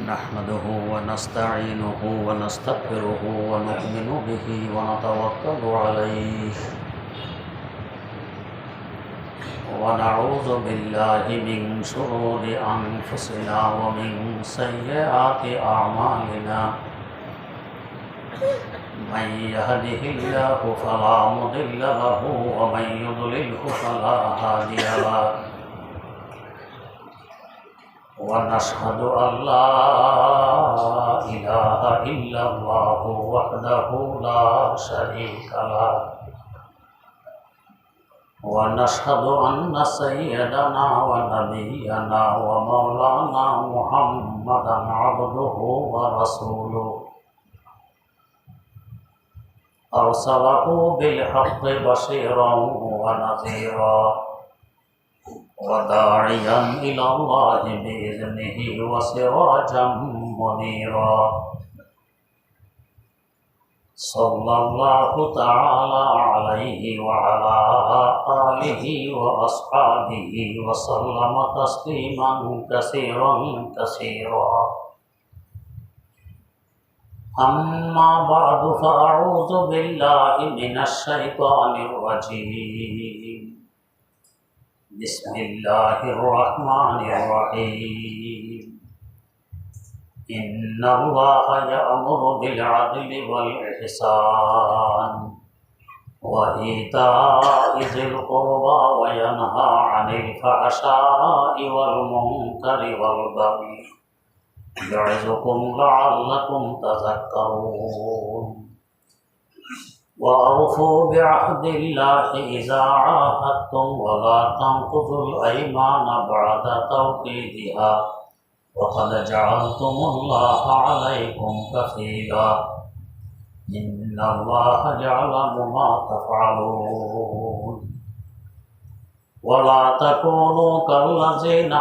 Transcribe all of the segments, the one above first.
نحمده ونستعينه ونستغفره ونؤمن به ونتوكل عليه ونعوذ بالله من شرور أنفسنا ومن سيئات أعمالنا من يهده الله فلا مضل له ومن يضلله فلا هادي له ونشهد أن لا إله إلا الله وحده لا شريك له ونشهد أن سيدنا ونبينا ومولانا محمدا عبده ورسوله أرسله بالحق بشيرا ونذيرا وداعيا إلى الله بإذنه وسراجا منيرا صلى الله تعالى عليه وعلى آله وأصحابه وسلم تسليما كثيرا كثيرا أما بعد فأعوذ بالله من الشيطان الرجيم بسم الله الرحمن الرحيم إن الله يأمر بالعدل والإحسان وإيتاء ذي القربى وينهى عن الفحشاء والمنكر والبغي يعظكم لعلكم تذكرون وأوفوا بعهد الله إذا عاهدتم ولا تنقضوا الأيمان بعد توكيدها وقد جعلتم الله عليكم كفيلا إن الله يعلم ما تفعلون ولا تكونوا كالذين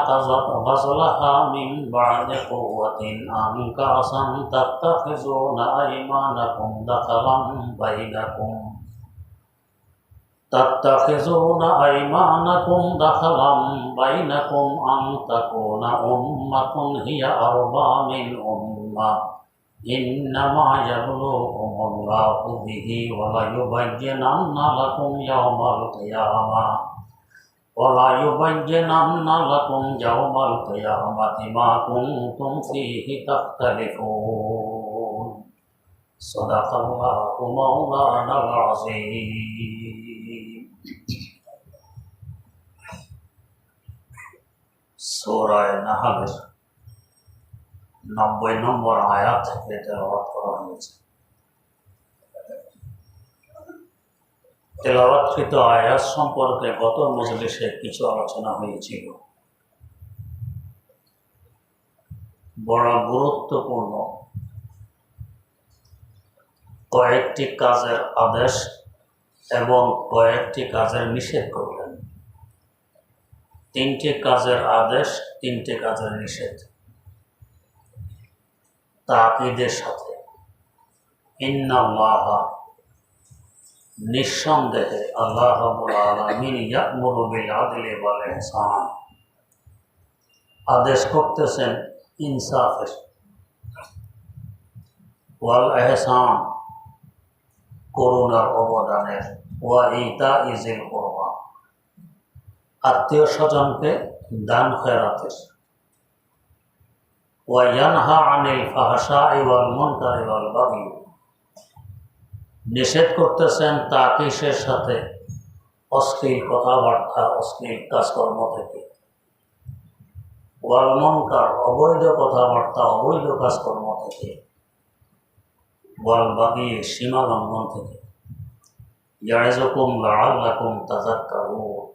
غزلها من بعد قوة أنكاسا تتخذون أيمانكم دخلا بينكم أن تكون أمة هي أربى من أمة إنما يبلوكم الله به وليبينن لكم يوم القيامة ما كنتم فيه تختلفون صدق الله مولانا العظيم সূরা নাহলের 90 নম্বর আয়াত থেকে তেলাওয়াত করা হয়েছে। তেলাওয়াতকৃত আয়াত সম্পর্কে গত মজলিসে কিছু আলোচনা হয়েছিল। বড় গুরুত্বপূর্ণ কয়েকটি কাজের আদেশ এবং কয়েকটি কাজের নিষেধ করলেন। 3টি কাজের আদেশ, 3টি কাজের নিষেধ তাকিদের সাথে। ইন্নাল্লাহ, নিঃসন্দেহে আল্লাহ রাব্বুল আলামিন ইয়া'মুরু বিল আদলি ওয়াল ইহসান, আদেশ করতেছেন ইনসাফের, ওয়াল ইহসান, করুণার অবদানের, ওয়া ইতা'i যিল কুরবা, আত্মীয় স্বজনকে দান খয়রাতের, ওয়া ইয়ানহা আনিল ফাহশা'i ওয়াল মুনকারি ওয়াল বাগি, নিষেধ করতেছেন তাকিসের সাথে অশ্লীল কথাবার্তা, অশ্লীল কাজকর্ম থেকে, ওয়াল মুনকার, অবৈধ কথাবার্তা, অবৈধ কাজকর্ম থেকে, ওয়াল বাগি, সীমা লঙ্ঘন থেকে। ইয়া'iযুকুম লাআল্লাকুম তাযাক্কারুন,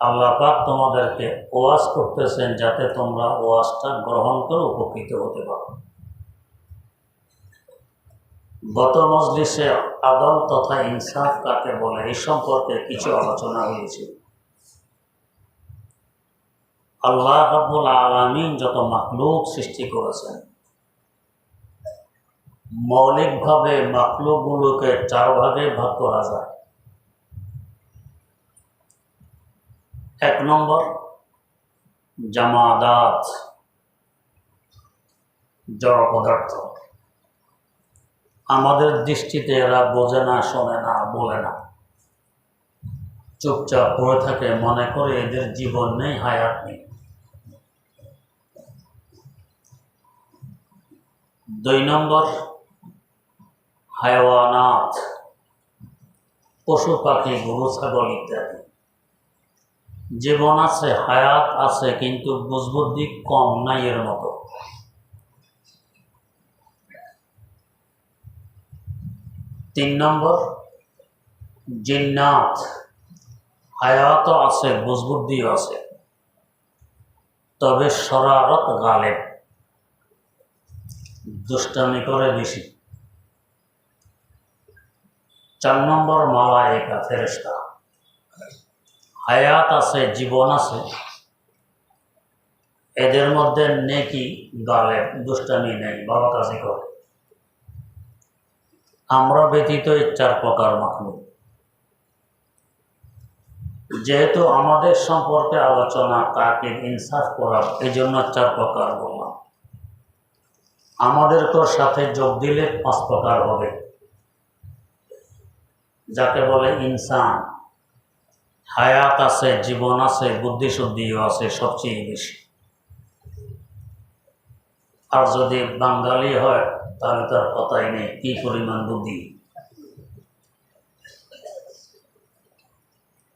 আল্লাহ পাক তোমাদেরকে ওয়াজ করতেছেন যাতে তোমরা ওয়াজটা গ্রহণ করে উপকৃত হতে পারো। গত মজলিসে আদল তথা ইনসাফ কাকে বলে এই সম্পর্কে কিছু আলোচনা হয়েছে। আল্লাহ রাব্বুল আলামিন যত মাখলুক সৃষ্টি করেছেন, মৌলিকভাবে মাখলুকগুলোকে 4 ভাগে ভাগ করা যায়। 1 নম্বর জামাদাত, জড় পদার্থ। আমাদের দৃষ্টিতে এরা বোঝে না, শোনে না, বলে না, চুপচাপ পড়ে থাকে, মনে করে এদের জীবন নেই, হায়াত নেই। 2 নম্বর, হায়াওয়ানাত, পশু পাখি, গরু ছাগল ইত্যাদি। জীবন আছে, হায়াত আছে, কিন্তু বুঝবুদ্ধি কম নাই এর মতো। 3 নম্বর, জিন্নাত, হায়াতও আছে, বুঝবুদ্ধিও আছে, তবে শরারত গালেব, দুষ্টামি করে বেশি। 4 নম্বর, মালায়েকা, ফেরেশতা, হায়াত আছে, জীবন আছে, এদের মধ্যে নেকি গালেব, দুষ্টামি নেই, ভালো কাজই করে। আমরা ব্যতীত এই 4 প্রকার মাখলুক। যেহেতু আমাদের সম্পর্কে আলোচনা, তাকে ইনসাফ করার, এই জন্য 4 প্রকার বললাম। আমাদেরকেও সাথে যোগ দিলে 5 প্রকার হবে, যাকে বলে ইনসান। হায়াত আছে, জীবন আছে, বুদ্ধিশুদ্ধিও আছে, সবচেয়ে বেশি। আর যদি বাঙালি হয় তাহলে তার কথাই নেই, কি পরিমাণ বুদ্ধি।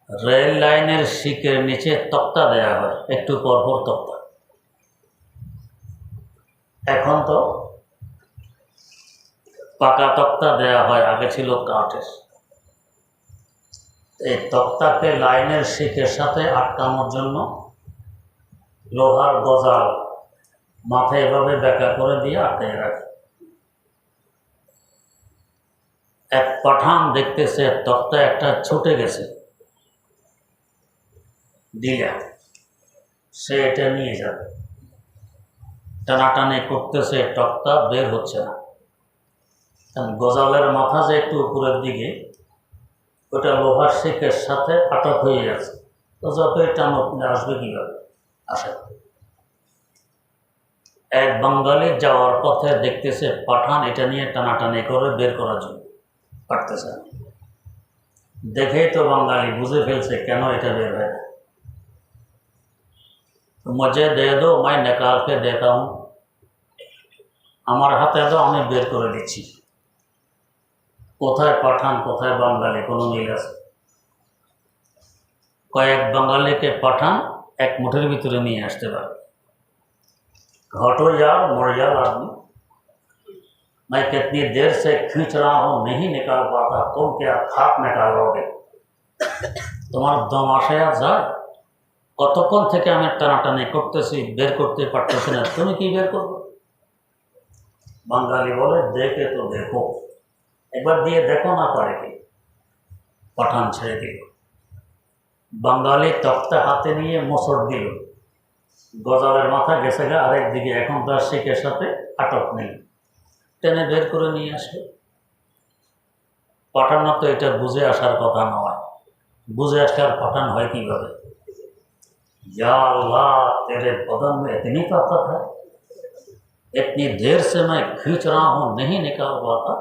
রেল লাইনের শিকের নিচে তক্তা দেয়া হয়, একটু পরপর তক্তা। এখন তো পাকা তক্তা দেয়া হয়, আগে ছিল কাঠের। এই তক্তাকে লাইনের শিকের সাথে আটকানোর জন্য লোহার গজাল মাথায় এভাবে ব্যাকা করে দিয়ে আটকে রাখে। এক পাঠান দেখতেছে তক্তা একটা ছুটে গেছে দিয়া, সে এটা নিয়ে যাবে। টানাটানি করতেছে, তক্তা বের হচ্ছে না, কারণ গজালের মাথা যে একটু উপরের দিকে, ওটা লোহার শিকের সাথে আটক হয়ে গেছে। তো যতই টানো আসবে কীভাবে, আসে। এক বাঙালি যাওয়ার পথে দেখতেছে পাঠান এটা নিয়ে টানাটানি করে বের করার জন্য পারতেছে না। দেখেই তো বাঙালি বুঝে ফেলছে কেন এটা বের হয় না। মুঝে দে দো, मैं निकाल के देता हूँ, আমার হাতে দাও, আমি বের করে দিচ্ছি। কোথায় পাঠান, কোথায় বাঙালি, কোনো মিল আছে? কয়েক বাঙালিকে পাঠান এক মুঠের ভিতরে নিয়ে আসতে পারবে। घटो यार मर यार आदमी, मैं कितनी देर से खींच रहा हूँ, नहीं निकाल पाता, तुम क्या खाक निकालोगे? তোমার দম আসে আর যায়, কতক্ষণ থেকে আমি টানাটানি করতেছি, বের করতে পারতেছি না, তুমি কি বের করবো? বাঙালি বলে দেখে তো দেখো, একবার দিয়ে দেখো না পারে কি। পাঠান ছেড়ে দিল। বাঙালি তক্তা হাতে নিয়ে মোচড় দিল, গজালের মাথা গেছে গা আরেক দিকে, এখন তার শিকের সাথে আটক নেই, টেনে বের করে নিয়ে আসে। পাঠান তো এটা বুঝে আসার কথা নয়, বুঝে আসার পাঠান হয় কিভাবে? या अल्लाह तेरे बदन में इतनी ताकत है, इतनी देर से मैं खींच रहा हूँ, नहीं निकाल पाता,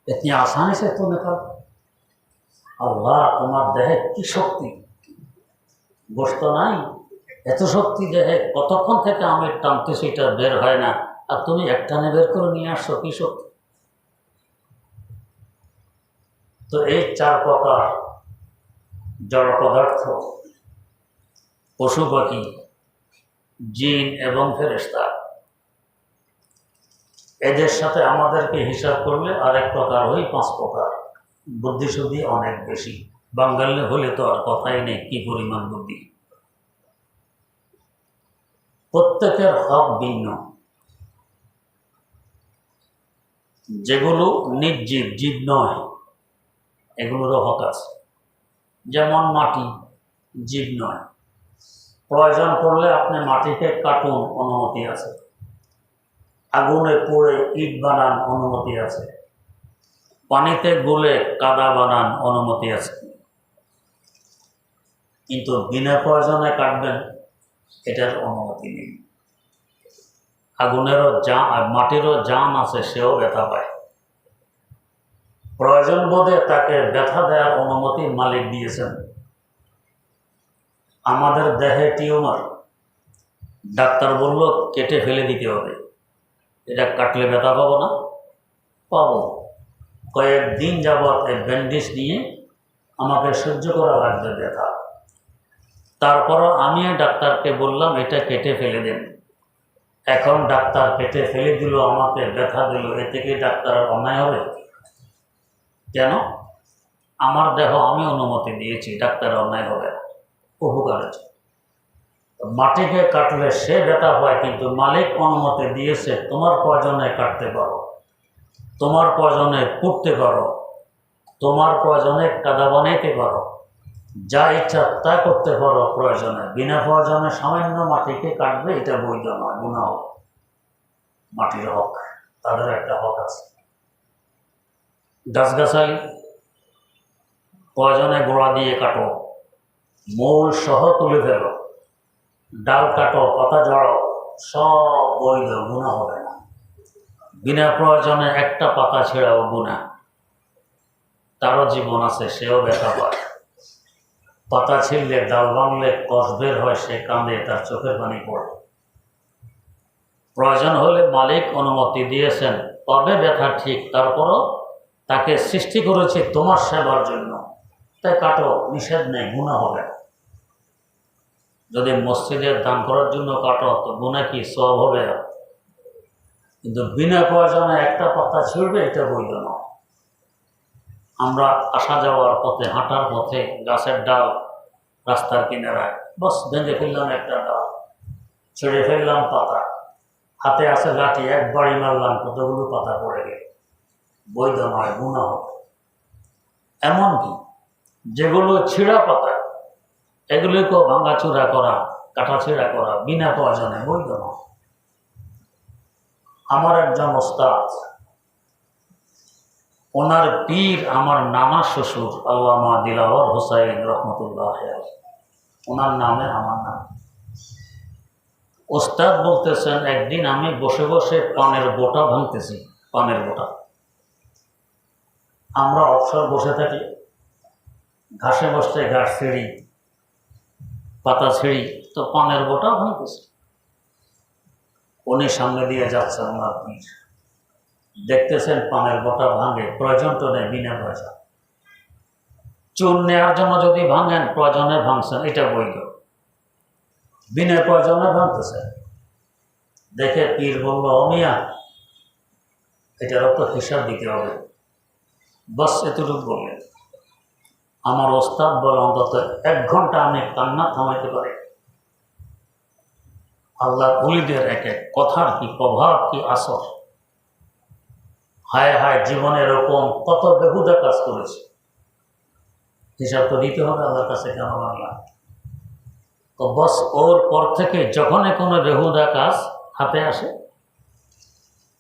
इतनी आसानी से तू निकाल। अल्लाह तुम्हार देहे की शक्ति, গোস্ত নাই, এত শক্তি দেহে, কতক্ষণ থেকে আমি টানতেছি এটা বের হয় না, আর তুমি একটানে বের করে নিয়ে আসছো, কি শক্তি। তো এই 4 প্রকার জড় পদার্থ, পশু পাখি, জিন এবং ফেরেশতা, এদের সাথে আমাদেরকে হিসাব করলে আরেক প্রকার হই 5 প্রকার। বুদ্ধিশুদ্ধি অনেক বেশি, বাঙালি হলে তো আর কথাই নেই, কি পরিমাণ বুদ্ধি। প্রত্যেকের হক ভিন্ন। যেগুলো নির্জীব, জীব নয়, এগুলোরও হক আছে। যেমন মাটি জীব নয়, প্রয়োজন পড়লে আপনি মাটিকে কাটুন, অনুমতি আছে। আগুনে পুড়ে ইট বানান, অনুমতি আছে। পানিতে গুলে কাদা বানান, অনুমতি আছে। কিন্তু বিনা প্রয়োজনে কাটবেন, এটার অনুমতি নেই। আগুনেরও মাটিরও জান আছে, সেও ব্যথা পায়। প্রয়োজন বোধে তাকে ব্যথা দেওয়ার অনুমতি মালিক দিয়েছেন। আমাদের দেহে টিউমার, ডাক্তার বলল কেটে ফেলে দিতে হবে। এটা কাটলে ব্যথা পাবো না? পাবো। কয়েকদিন যাবৎ এই ব্যান্ডেজ নিয়ে আমাকে সহ্য করা লাগবে ব্যথা। তারপরও আমি ডাক্তারকে বললাম এটা কেটে ফেলে দেন। এখন ডাক্তার কেটে ফেলে দিল, আমাকে ব্যথা দিল, এতে কি ডাক্তারের অন্যায় হবে? কেন? আমার দেহ আমি অনুমতি দিয়েছি, ডাক্তারের অন্যায় হবে না, উপকারের জন্য। মাটিকে কাটলে সে ব্যথা পায়, কিন্তু মালিক অনুমতি দিয়েছে তোমার প্রয়োজনে কাটতে পারো, তোমার প্রয়োজনে পুড়তে পারো, তোমার প্রয়োজনে কাদা বানাইতে পারো, যা ইচ্ছা তা করতে পারো প্রয়োজনে। বিনা প্রয়োজনে সামান্য মাটিকে কাটবে, এটা বৈধ নয়, গুনাহ হবে। মাটির হক, তাদের একটা হক আছে। গাছগাছালি প্রয়োজনে গোড়া দিয়ে কাটো, মূল সহ তুলে ফেলো, ডাল কাটো, পাতা ঝাড়ো, সব বৈধ, গুনাহ হবে না। বিনা প্রয়োজনে একটা পাতা ছেড়াও গুনাহ। তারও জীবন আছে, সেও ব্যথা পায়। পাতা ছিঁড়লে, ডাল ভাঙলে কষ বের হয়, সে কাঁদে, তার চোখের পানি পড়ে। প্রয়োজন হলে মালিক অনুমতি দিয়েছেন, তবে ব্যথা ঠিক, তারপরও তাকে সৃষ্টি করেছে তোমার সেবার জন্য, তাই কাটো, নিষেধ নেই, গুনাহ হবে না। যদি মসজিদের দান করার জন্য কাটো তো গুনাহ কি, সওয়াব হবে। কিন্তু বিনা প্রয়োজনে একটা পাতা ছিঁড়বে, এটা বৈধ নয়। আমরা আসা যাওয়ার পথে, হাঁটার পথে গাছের ডাল রাস্তার কিনারায় বস ভেঙে ফেললাম, একটা ডাল ছেড়ে ফেললাম, পাতা হাতে আছে লাঠি, একবারই মারলাম, কতগুলো পাতা পড়ে গেল, বৈধ নয়, গুনাহ। এমনকি যেগুলো ছিঁড়া পাতা, এগুলিকেও ভাঙাচুরা করা, কাটাছিড়া করা বিনা প্রয়োজনে বৈধ নয়। আমার একজন ওস্তাদ, ওনার পীর আমার নানা শ্বশুর আল্লামা দিলাওয়ার হোসাইন রহমতুল্লাহ, ওনার নামে আমার নাম। ওস্তাদ বলতেছেন, একদিন আমি বসে বসে পানের বোটা ভাঙতেছি, পানের বোটা। আমরা অবসর বসে থাকি, ঘাসে বসতে ঘাস ছিঁড়ি, পাতা ছিঁড়ি, তো পানের বোটা ভাঙতেছি। উনি সামনে দিয়ে যাচ্ছেন, ওনার পীর দেখতেছেন পানের বোটা ভাঙে, প্রয়োজন তো নেই, বিনা পয়সা। চুন নেওয়ার জন্য যদি ভাঙেন, প্রয়োজনে ভাঙছেন, এটা বৈধ। বিনা প্রয়োজনে ভাঙতেছেন। দেখে পীর বলল, মিয়া এটারও তো হিসাব দিতে হবে। বাস এতটুকু বললেন। আমার ওস্তাদ বলে, অন্তত 1 ঘন্টা আমি কান্না থামাইতে পারি। আল্লাহ ওলিদের এক এক কথার কি প্রভাব, কি আসর। হায় হায়, জীবনে এরকম কত বেহুদা কাজ করেছে, হিসাব তো দিতে হবে আল্লাহর কাছে, কেন মানলাম। তো বস ওর পর থেকে যখনই কোনো বেহুদা কাজ হাতে আসে,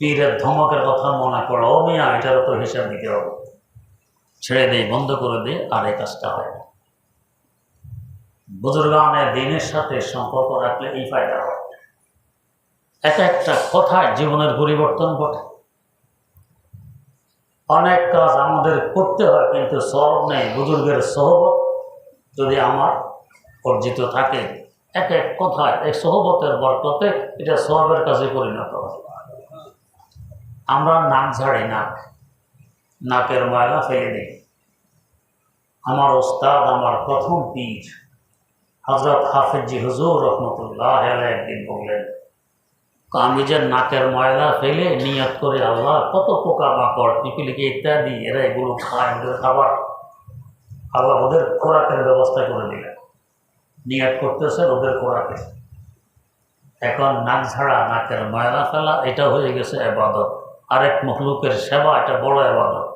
পীরের ধমকের কথা মনে পড়ে, ও মিয়া এটারও তো হিসাব দিতে হবে, ছেড়ে দেই, বন্ধ করে দিই, আর এই কাজটা হয় না। বুজুর্গানে দিনের সাথে সম্পর্ক রাখলে এই ফায়দা হয়। এক একটা কথায় জীবনের পরিবর্তন ঘটে। অনেক কাজ আমাদের করতে হয়, কিন্তু সওয়াব নেই। বুজুর্গের সহবত যদি আমার অর্জিত থাকে, এক এক কথায় এই সহবতের বরকতে এটা সওয়াবের কাজে পরিণত হয়। আমরা নাক ঝাড়ি, নাকের ময়লা ফেলে দিই। আমার ওস্তাদ, আমার প্রথম পীর হযরত হাফেজ হুজুর রহমতুল্লাহ আলাইহি একদিন বললেন, আমি যে নাকের ময়লা ফেলে নিয়ত করে, আল্লাহ কত পোকামাকড়, পিপিলিকে ইত্যাদি, এরা এগুলো খায়, ওদের খাবার, আল্লাহ ওদের খোরাকের ব্যবস্থা করে দিলেন। নিয়ত করতেছে ওদের খোরাকে। এখন নাক ঝাড়া, নাকের ময়লা ফেলা, এটা হয়ে গেছে ইবাদত। আরেক মখলুকের সেবা, এটা বড় ইবাদত।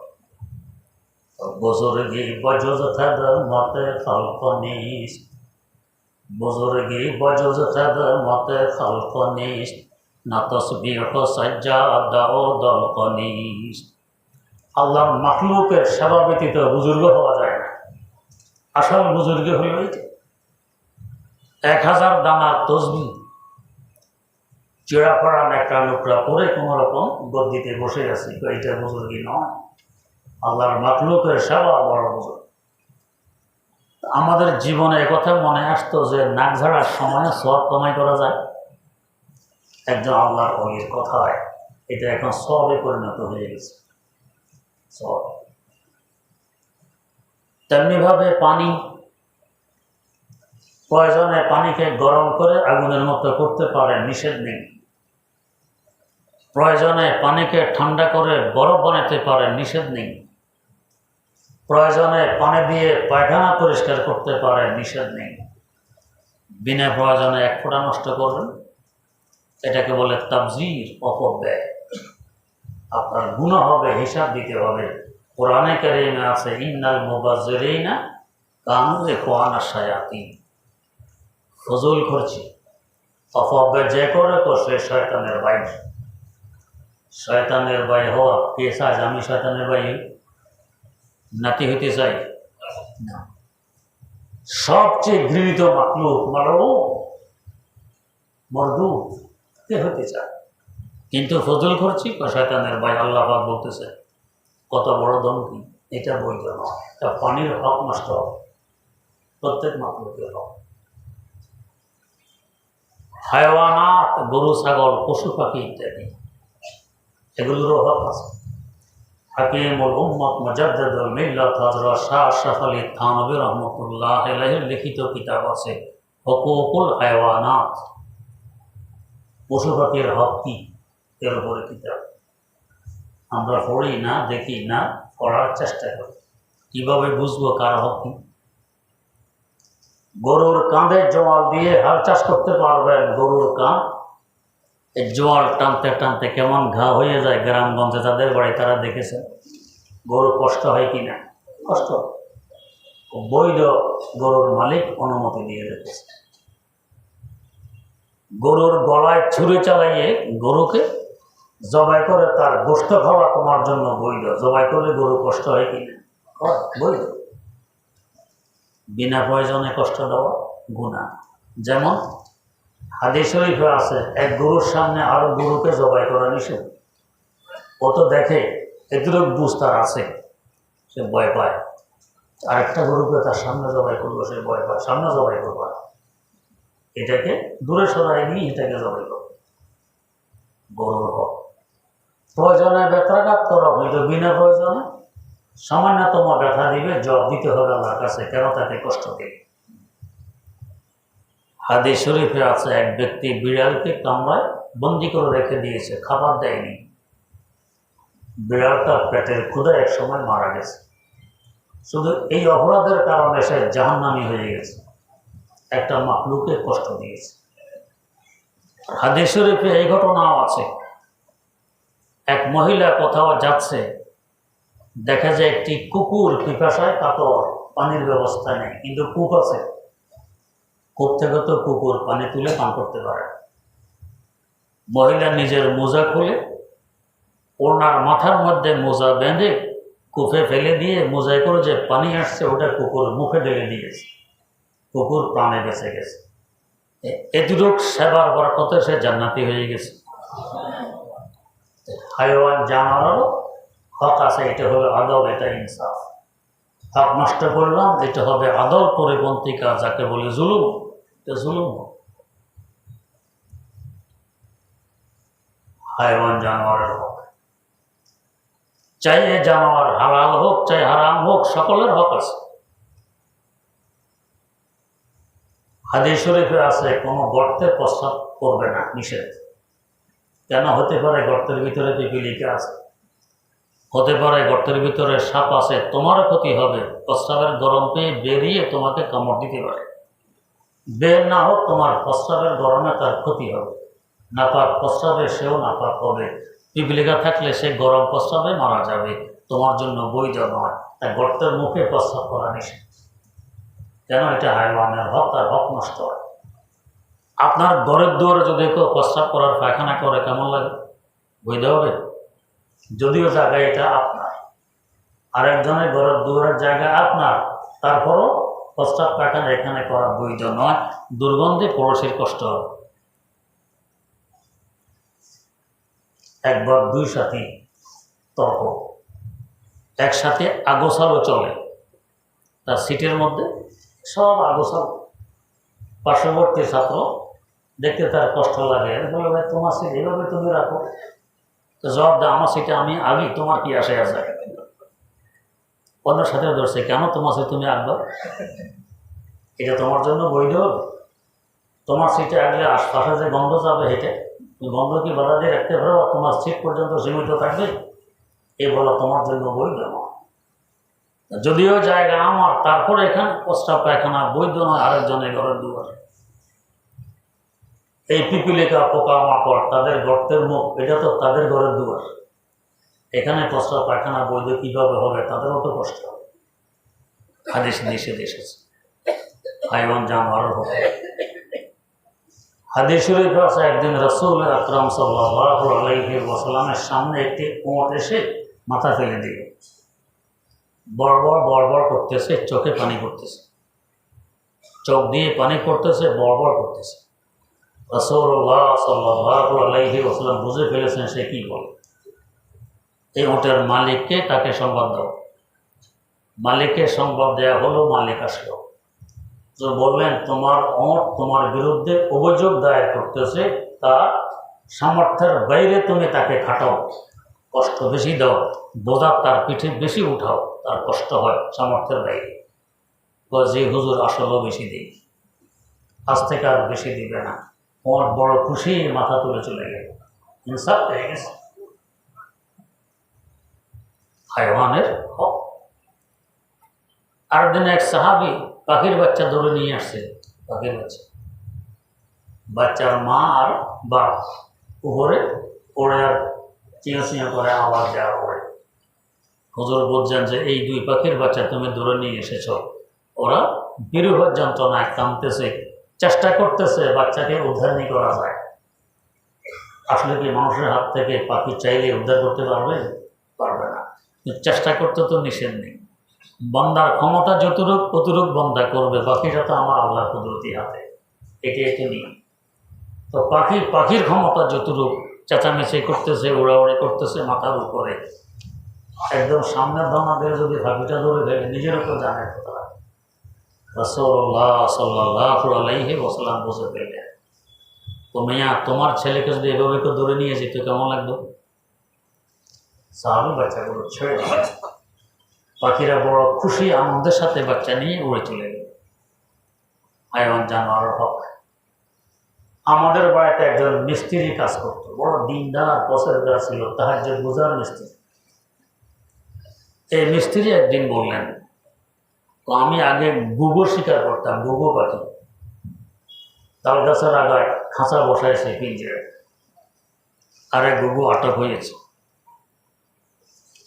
বুজুর্গি বজুজ থাদ মতে খালক নিস, বুজুর্গি বজুজ থাদ মতে খালক নিস, না তসবিহ সাজ্জাদা ও দলক নিস। আল্লাহর মখলুকের সেবা ব্যতীত বুজুর্গ হওয়া যায় না। আসল বুজুর্গ হলো 1000 দানার তসবিহ, চেরা ফাড়া একটা নোকরা পরে কোনো রকম গদ্দিতে বসে আছি, এইটা বুজুর্গি নয়। আল্লাহর মাখলুকের সেবা বড় বুজুর্গ। আমাদের জীবনে একথা মনে আসতো যে নাক ঝাড়ার সময় সব কমাই করা যায়। একজন আল্লাহর ওলির কথায় এটা এখন সবে পরিণত হয়ে গেছে। সব তেমনিভাবে পানি, প্রয়োজনে পানিকে গরম করে আগুনের মতো করতে পারে, নিষেধ নেই। প্রয়োজনে পানিকে ঠান্ডা করে বরফ বানাতে পারে, নিষেধ নেই। প্রয়োজনে পানি দিয়ে পায়খানা পরিষ্কার করতে পারে, নিষেধ নেই। বিনা প্রয়োজনে এক ফোঁটা নষ্ট করবেন, এটাকে বলে তাবজির, অপব্যয়। আপনার গুনাহ হবে, হিসাব দিতে হবে। কোরআনে কারিমে আছে ইন্নাল মুবাজ্জিরিনা কানু ইখওয়ানা শায়াতিন। ফজল খরচি, অপব্যয় যে করে তো সে শয়তানের ভাই। শয়তানের ভাই হওয়া কে চায়? আমি শয়তানের ভাই নাতি হইতে চাই না। সবচেয়ে ঘৃণিত মাখলুক মরদু কে হতে চায়? কিন্তু ফজল খরচি শয়তানের ভাই। আল্লাহ পাক বলতেছে কত বড় ধমকি। এটা বৈধ নয়, এটা পানির হক নষ্ট হবে, প্রত্যেক মাখলুকের হক। হায়ওয়ানাত, গরু ছাগল পশু পাখি ইত্যাদি, এগুলোরও হক আছে। হাকিমুল উম্মত মুজাদ্দিদুল মিল্লাত হযরত শাহ আশরাফ আলী থানভী রহমাতুল্লাহ আলাইহির লিখিত কিতাব আছে হুকুকুল হায়ওয়ানাত, পশু পাখির হক কি, এর উপরে কিতাব। আমরা পড়ি না, দেখি না, পড়ার চেষ্টা করি। কিভাবে বুঝবো কার হক কি? গরুর কাঁধে জোয়াল দিয়ে হাল চাষ করতে পারবেন। গরুর কাঁধ, এই জোয়াল টানতে টানতে কেমন ঘা হয়ে যায় গ্রামগঞ্জে, যাদের বাড়ি তারা দেখেছে। গরু কষ্ট হয় কি না? কষ্ট। বৈধ গরুর মালিক অনুমতি দিয়ে রেখেছে। গরুর গলায় ছুরি চালাইয়ে গরুকে জবাই করে তার গোশত খাওয়া তোমার জন্য বৈধ। জবাই করলে গরু কষ্ট হয় কি না? বৈধ। বিনা প্রয়োজনে কষ্ট দেওয়া গুনাহ। যেমন হাদিস শরীফে আছে এক গরুর সামনে আরো গরুকে জবাই করা নিষেধ। ও তো দেখে এতটুকু বুঝ তার আছে, সে ভয় পায়। আরেকটা গরুকে তার সামনে জবাই করলো, সে ভয় পায়, সামনে জবাই করবা, এটাকে দূরে সরাই নিয়ে এটাকে জবাই করবে। গরুর হক। প্রয়োজনে ব্যথাঘাত করা হইল, বিনা প্রয়োজনে সামান্যতম ব্যথা দিবে, জবাব দিতে হবে আল্লাহর কাছে, কেন তাকে কষ্ট দেবে। হাদিস শরীফে আছে এক ব্যক্তি বিড়ালকে কামড়ায় বন্দি করে রেখে দিয়েছে, খাবার দেয়নি। বিড়ালটা পেটের ক্ষুধায় এক সময় মারা গেছে। শুধু এই অপরাধের কারণে সে জাহান্নামী হয়ে গেছে, একটা মাখলুককে কষ্ট দিয়েছে। হাদিস শরীফে এই ঘটনাও আছে, এক মহিলা কোথাও যাচ্ছে, দেখা যায় একটি কুকুর পিপাসায় কাতর, পানির ব্যবস্থা নেই, কিন্তু কূপ আছে। কূপ থেকে তো কুকুর পানি তুলে পান করতে পারে। মহিলা নিজের মোজা খুলে ওনার মাথার মধ্যে মোজা বেঁধে কূপে ফেলে দিয়ে মোজায় করে যে পানি আসছে ওটা কুকুর মুখে ঢেলে দিয়েছে। কুকুর প্রাণে বেঁচে গেছে। এতটুক সেবার বরকতে সে জান্নাতি হয়ে গেছে। হায়ওয়ান জানোয়ারেরও হক আছে, এটা হলো আদব, এটা ইনসাফ। হক নষ্ট করলাম, এটা হবে আদব পরিপন্থী কাজ, যাকে বলে জুলুম। এটা জুলুম। হায়ওয়ান জানোয়ারের হক, চাই এ জানোয়ার হালাল হোক চাই হারাম হোক, সকলের হক আছে। হাদিস শরীফে আছে কোনো গর্তে প্রস্রাব করবে না, নিষেধ। কেন? হতে পারে গর্তের ভিতরে পিপিলিকা আছে, হতে পারে গর্তের ভিতরে সাপ আছে, তোমারও ক্ষতি হবে। প্রস্রাবের গরম পেয়ে বেরিয়ে তোমাকে কামড় দিতে পারে। বের না হোক, তোমার প্রস্রাবের গরমে তার ক্ষতি হবে। নাপাক প্রস্রাবে সেও নাপাক হবে। পিপিলিকা থাকলে সে গরম প্রস্রাবে মারা যাবে, তোমার জন্য বৈধ নয়। তাই গর্তের মুখে প্রস্রাব করা নিষেধ। কেন? এটা হায়ওয়ানের হক, তার হক নষ্ট হয়। আপনার ঘরের দুয়ারে যদি কেউ প্রস্রাব করার পায়খানা করে, কেমন লাগে? বৈধ হবে? যদিও জায়গা এটা আপনার, আরেকজনের ঘরের দুয়ারের জায়গা আপনার, তারপরও প্রস্রাব পায়খানা এখানে করা বৈধ নয়। দুর্গন্ধে পড়োশির কষ্ট হবে। একবার দুই সাথী তর্ক, একসাথে আগোছালো চলে, তার সিটের মধ্যে সব আগোছালো। পার্শ্ববর্তী ছাত্র দেখতে তার কষ্ট লাগে, বলে ভাই তোমার সিট এভাবে তুমি রাখো। তো জবাব দেয় আমার সিটে আমি আগে, তোমার কি আসে আছে? অন্যের সাথে ধরছে, কেন তোমার সিট তুমি আঁকবা? এটা তোমার জন্য বৈধ? তোমার সিটে আগলে আশপাশে যে গন্ধ যাবে হেঁটে, গন্ধ কি বাধা দিয়ে রাখতে পারো? তোমার সিট পর্যন্ত সীমিত থাকবে, এ বলা তোমার জন্য বৈধ নয়। যদিও জায়গা আমার, তারপরে এখানে প্রস্তাব পায়খানা বৈধ নয় আরেকজনের ঘরের দুয়ার। এই পিপিলিকা পোকা মাকড় তাদের গর্তের মুখ, এটা তো তাদের ঘরের দুয়ার। এখানে প্রস্তাব পায়খানা বৈধ কীভাবে হবে? তাদেরও তো কষ্ট হবে। হাদিস নিষেধ এসেছে হাইওয়ান জানোয়ারের হবে। হাদিস শরীফ আছে একদিন রাসূল আকরাম সাল্লাল্লাহু আলাইহি ওয়াসাল্লামের সামনে একটি উট এসে মাথা ফেলে দিল, বড়বড় বড়বড় করতেছে, চোখে পানি পড়তেছে, চোখ দিয়ে পানি পড়তেছে, বড়বড় করতেছে। রাসূলুল্লাহ সাল্লাল্লাহু আলাইহি ওয়াসাল্লাম বুঝে ফেলেছেন সে কি বলে। এই উটের মালিককে তাকে সংবাদ দাও। মালিককে সংবাদ দেওয়া হলো, মালিক আসলো, তো বললেন তোমার উট তোমার বিরুদ্ধে অভিযোগ দায়ের করতেছে, তার সামর্থ্যের বাইরে তুমি তাকে খাটাও, কষ্ট বেশি দাও, বোঝা তার পিঠে বেশি উঠাও, তার কষ্ট হয় সামর্থ্যের বাইরে। যে হুজুর আসলেও বেশি দিই, আজ থেকে আর বেশি দিবে না। উট বড় খুশি, মাথা তুলে চলে গেল, ইনসাফ পেয়ে গেছে। হাইওয়ানের হক। আর দিন এক সাহাবি পাখির বাচ্চা ধরে নিয়ে আসছে। পাখির বাচ্চার মা আর বাপ উপরে পড়ে আর চিয়া চিয়া করে আওয়াজ দেওয়া করে। হুজুর বলছেন যে এই দুই পাখির বাচ্চা তুমি ধরে নিয়ে এসেছ, ওরা বিরহ যন্ত্রণায় কাঁদতেছে, চেষ্টা করতেছে বাচ্চাকে উদ্ধার নিয়ে করা যায়। আসলে কি মানুষের হাত থেকে পাখি চাইলে উদ্ধার করতে পারবে? পারবে না। চেষ্টা করতে তো নিষেধ নেই। বান্দার ক্ষমতা যতটুক ততটুক বান্দা করবে, বাকিটা তো আমার আল্লাহর কুদরতি হাতে, এটি একটি নিয়ম। তো পাখির ক্ষমতা যতটুক, চেঁচামেচি করতেছে, উড়াউড়ি করতেছে মাথার উপরে, একদম সামনের দানা দিয়ে যদি পাখিটা ধরে ফেলে নিজের উপর জানে কথা। রাসূলুল্লাহ সাল্লাল্লাহু আলাইহি ওয়াসাল্লাম বুঝে ফেললেন, তোমার ছেলেকে যদি এভাবে কেউ ধরে নিয়ে যেত কেমন লাগতো? সাহাবী বাচ্চাগুলো ছেড়ে দিল, পাখিরা বড় খুশি আনন্দের সাথে বাচ্চা নিয়ে উড়ে চলে গেল। হাইওয়ান জানোয়ারের হক। আমাদের বাড়িতে একজন মিস্ত্রি কাজ করতো, বড় দিনদার পছন্দের ছিল, তাহাজ্জুদ গুজার মিস্ত্রি। এই মিস্ত্রি একদিন বললেন, তো আমি আগে গুগো শিকার করতাম, গুগো পাখি, তাল গাছের আগায় খাঁচা বসাইছে পিঞ্জরায়, আরে গুগো আটক হয়েছে,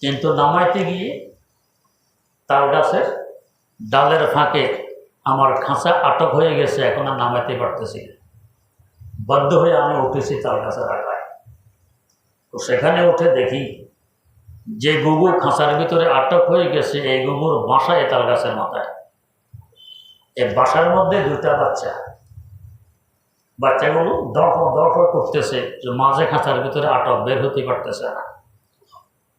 কিন্তু নামাইতে গিয়ে তাল গাছের ডালের ফাঁকে আমার খাঁচা আটক হয়ে গেছে, এখন আর নামাইতে পারতেছি না। বাধ্য হয়ে আমি উঠেছি তাল গাছের আগায়। তো সেখানে উঠে দেখি যে গুগু খাঁচার ভিতরে আটক হয়ে গেছে, এই গুগুর বাসা এ তাল গাছের মাথায়। এই বাসার মধ্যে দুইটা বাচ্চা, বাচ্চাগুলো দরফর করতেছে, যে মাঝে খাঁচার ভিতরে আটক, বের হতে পারতেছে না।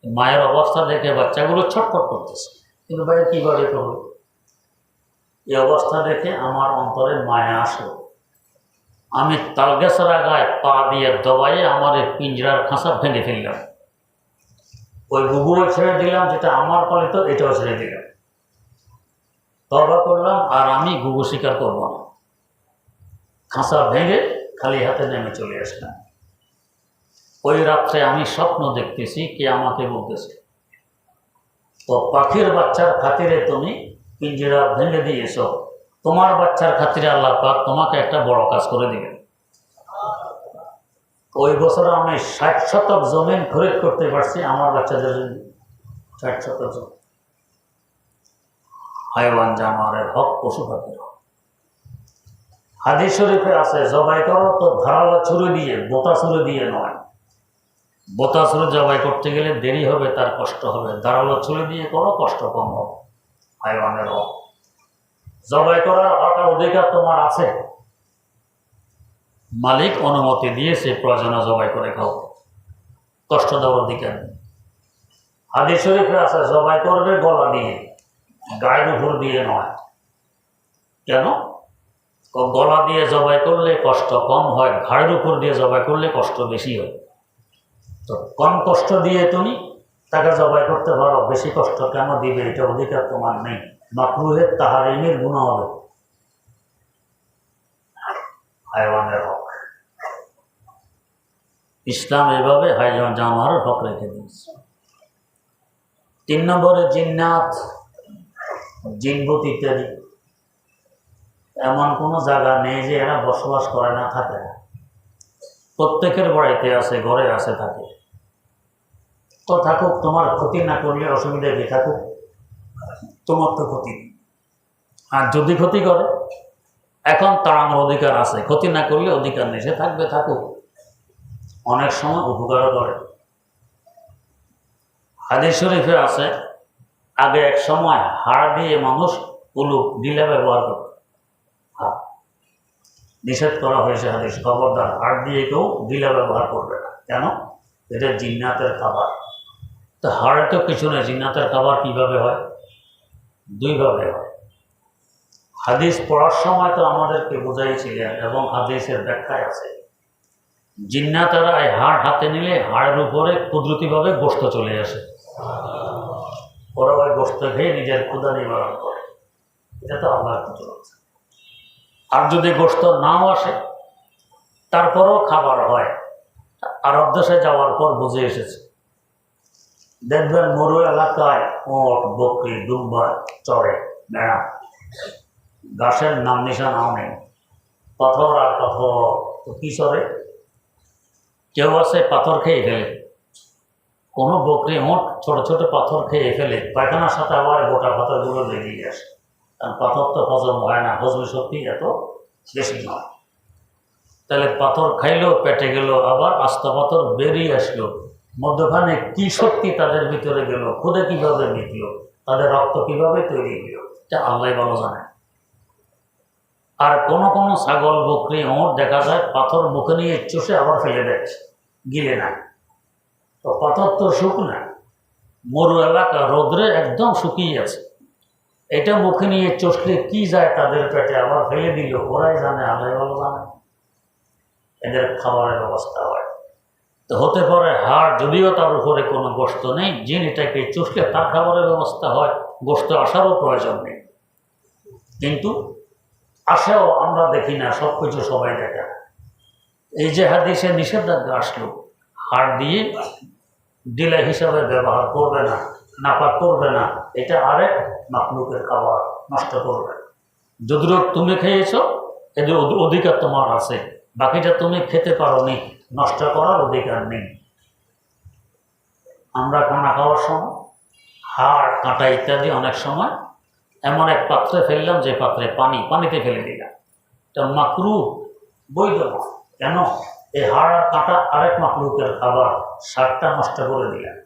মায়ের অবস্থা দেখে বাচ্চাগুলো ছটফট করতেছে, কিন্তু ভাই কীভাবে করবো? এই অবস্থা দেখে আমার অন্তরে মায়া আসলো। আমি তাল গাছের আগায় পা দিয়ে দবাইয়ে আমার এই পিঞ্জরার খাঁচা ভেঙে ফেললাম। ওই গুগুও ছেড়ে দিলাম, যেটা আমার পালিত এটাও ছেড়ে দিলাম, তওবা করলাম, আর আমি গুগু শিকার করব না। খাঁচা ভেঙে খালি হাতে নেমে চলে আসলাম। ওই রাত্রে আমি স্বপ্ন দেখতেছি, কে আমাকে বলতেছে, তো পাখির বাচ্চার খাতিরে তুমি পিঞ্জরা ভেঙে দিয়েছ, তোমার বাচ্চার খাতিরে আল্লাহ পাক তোমাকে একটা বড় কাজ করে দিবেন। ওই বছর আমি 60 শতক জমিন খরিদ করতে পারছি আমার বাচ্চাদের জন্য। 60 শতক জমি। হাইওয়ান জানোয়ারের হক, পশু পাখির হক। হাদিস শরীফে আছে, জবাই করো তো ধারালো ছুরি দিয়ে, বোতা ছুরি দিয়ে নয়। বোতা ছুরি জবাই করতে গেলে দেরি হবে, তার কষ্ট হবে। ধারালো ছুরি দিয়ে করো, কষ্ট কম হবে। হাইওয়ানের হক। জবাই করার হক আর অধিকার তোমার আছে, মালিক অনুমতি দিয়েছে প্রয়োজনে জবাই করে খাও। কষ্ট দেওয়ার অধিকার নেই। হাদিস শরীফে আছে জবাই করবে গলা দিয়ে, গায়ের উপর দিয়ে নয়। কেন? গলা দিয়ে জবাই করলে কষ্ট কম হয়, ঘাড়ের উপর দিয়ে জবাই করলে কষ্ট বেশি হয়। তো কম কষ্ট দিয়ে তুমি তাকে জবাই করতে পারো, বেশি কষ্ট কেন দিবে? এটা অধিকার তোমার নেই। মাকরুহের তাহারিমের গুনাহ হবে, হায়ওয়ানের হক। ইসলাম এভাবে হায়ওয়ান জানোয়ারের হক রেখে দিয়েছে। 3 নম্বরে জিন্নাত, জিনভূত ইত্যাদি। এমন কোনো জায়গা নেই যে এরা বসবাস করে না, থাকে না। প্রত্যেকের বাড়িতে আছে, ঘরে আছে, থাকে। তো থাকুক, তোমার ক্ষতি না করলে অসুবিধা কি? থাকুক, তোমার তো ক্ষতি। আর যদি ক্ষতি করে, এখন তাড়ানোর অধিকার আছে, ক্ষতি না করলে অধিকার নেই, সে থাকবে, থাকুক। অনেক সময় উপকারও করে। হাদিস শরীফে আছে আগে এক সময় হাড় দিয়ে মানুষ উলুক ডিলা ব্যবহার করত। নিষেধ করা হয়েছে হাদিস, খবরদার হাড় দিয়ে কেউ ডিলা ব্যবহার করবে না। কেন? এটা জিন্নাতের খাবার। তো হাড়ে তো কিছু নেই, জিন্নাতের খাবার কিভাবে হয়? 2 ভাবে হয়। হাদিস পড়ার সময় তো আমাদেরকে বোঝাইছিলেন, এবং হাদিসের ব্যাখ্যায় আছে জিন্নাতেরা এই হাড় হাতে নিলে হাড়ের উপরে কুদরতিভাবে গোশত চলে আসে, ওরা ওই গোশত খেয়ে নিজের ক্ষুধা নিবারণ করে। এটা তো আল্লাহর কুদরত। আর যদি গোশত নাও আসে তারপরেও খাবার হয়। আরব দেশে যাওয়ার পর বুঝে এসেছে, দেখবেন মরু এলাকায় ওট, বকরি, দুম্বা চড়ে, বেড়া, ঘাসের নাম নিশানাও নেই, পাথর আর পাথর। তো কি চড়ে? কেউ আছে পাথর খেয়ে ফেলে, কোনো বকরি ওট ছোট ছোট পাথর খেয়ে ফেলে, পায়খানার সাথে আবার গোটা পাথরগুলো লেগেই আসে। কারণ পাথর তো হজম হয় না, হজমের শক্তি এত বেশি নয়। তাহলে পাথর খাইলেও পেটে গেল, আবার আস্তা পাথর বেরিয়ে আসলো, মধ্যখানে কি শক্তি তাদের ভিতরে গেল, খুদে কিভাবে মিটল, তাদের রক্ত কিভাবে তৈরি হলো, এটা আল্লাহ ভালো জানে। আর কোনো কোনো ছাগল, বকরি, ওঁট দেখা যায় পাথর মুখে নিয়ে চষে আবার ফেলে দিচ্ছে, গিলে না। তো পাথর তো শুকনা, মরু এলাকা, রোদ্রে একদম শুকিয়ে আছে, এটা মুখে নিয়ে চষলে কি যায় তাদের পেটে, আবার ফেলে দিল, ওরাই জানে, আল্লাহ ভালো জানে। এদের খাবারের ব্যবস্থা হয়। তো হতে পারে হাড়, যদিও তার উপরে কোনো গোশত নেই, জিন এটাকে চুষলে তার খাবারের ব্যবস্থা হয়, গোশত আসারও প্রয়োজন নেই। কিন্তু আসেও আমরা দেখি না, সব কিছু সবাই দেখে। এই যে হাদিসে নিষেধাজ্ঞা আসলো, হাড় দিয়ে ডিলা হিসাবে ব্যবহার করবে না, নাপাক করবে না, এটা আরেক মাখলুকের খাবার, নষ্ট করবে। যদিও তুমি খেয়েছো, এদের অধিকার তোমার আছে, বাকিটা তুমি খেতে পারো নি, নষ্ট করার অধিকার নেই। আমরা খানা খাওয়ার সময় হাড়, কাঁটা ইত্যাদি অনেক সময় এমন এক পাত্রে ফেললাম যে পাত্রে পানিতে ফেলে দিলাম, এটা মাকরুহ, বৈধ না। কেন? এই হাড় আর কাঁটা আরেক মাকরুহের খাবার, স্বাদটা নষ্ট করে দিলাম।